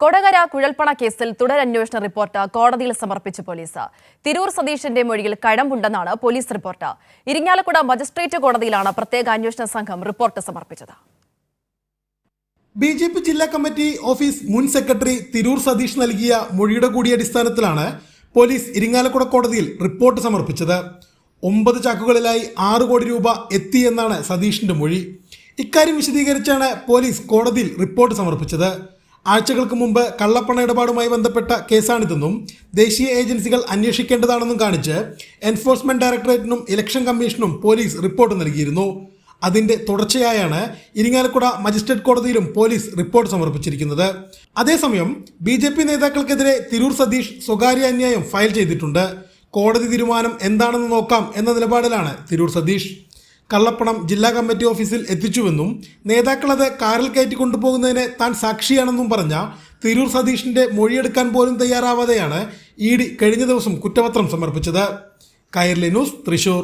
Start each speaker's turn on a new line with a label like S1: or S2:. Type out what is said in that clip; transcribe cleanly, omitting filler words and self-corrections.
S1: കൊടകര കുഴൽപ്പണ കേസിൽ തുടരന്വേഷണ റിപ്പോർട്ട് കോടതിയിൽ സമർപ്പിച്ചു പോലീസ്. തിരൂർ സതീഷിന്റെ മൊഴിയിൽ കഴമ്പുണ്ടെന്നാണ് പോലീസ് റിപ്പോർട്ട്. ഇരിങ്ങാലക്കുട മജിസ്ട്രേറ്റ് കോടതിയിലാണ് പ്രത്യേക അന്വേഷണ സംഘം റിപ്പോർട്ട് സമർപ്പിച്ചത്.
S2: BJP ജില്ലാ കമ്മിറ്റി ഓഫീസ് മുൻ സെക്രട്ടറി തിരൂർ സതീഷ് നൽകിയ മൊഴിയുടെ കൂടി അടിസ്ഥാനത്തിലാണ് പോലീസ് ഇരിങ്ങാലക്കുട കോടതിയിൽ റിപ്പോർട്ട് സമർപ്പിച്ചത്. 9 ചാക്കുകളിലായി 6 കോടി രൂപ എത്തിയെന്നാണ് സതീഷിന്റെ മൊഴി. ഇക്കാര്യം വിശദീകരിച്ചാണ് പോലീസ് കോടതിയിൽ റിപ്പോർട്ട് സമർപ്പിച്ചത്. ആഴ്ചകൾക്ക് മുമ്പ് കള്ളപ്പണ ഇടപാടുമായി ബന്ധപ്പെട്ട കേസാണിതെന്നും ദേശീയ ഏജൻസികൾ അന്വേഷിക്കേണ്ടതാണെന്നും കാണിച്ച് എൻഫോഴ്സ്മെന്റ് ഡയറക്ടറേറ്റിനും ഇലക്ഷൻ കമ്മീഷനും പോലീസ് റിപ്പോർട്ട് നൽകിയിരുന്നു. അതിന്റെ തുടർച്ചയായാണ് ഇരിങ്ങാലക്കുട മജിസ്ട്രേറ്റ് കോടതിയിലും പോലീസ് റിപ്പോർട്ട് സമർപ്പിച്ചിരിക്കുന്നത്. അതേസമയം BJP നേതാക്കൾക്കെതിരെ തിരൂർ സതീഷ് സ്വകാര്യ അന്യായം ഫയൽ ചെയ്തിട്ടുണ്ട്. കോടതി തീരുമാനം എന്താണെന്ന് നോക്കാം എന്ന നിലപാടിലാണ് തിരൂർ സതീഷ്. കള്ളപ്പണം ജില്ലാ കമ്മിറ്റി ഓഫീസിൽ എത്തിച്ചുവെന്നും നേതാക്കളത് കാറിൽ കയറ്റി കൊണ്ടുപോകുന്നതിന് താൻ സാക്ഷിയാണെന്നും പറഞ്ഞ തിരൂർ സതീഷിന്റെ മൊഴിയെടുക്കാൻ പോലും തയ്യാറാവാതെയാണ് ED കഴിഞ്ഞ ദിവസം കുറ്റപത്രം സമർപ്പിച്ചത്. കൈരളി ന്യൂസ്, തൃശൂർ.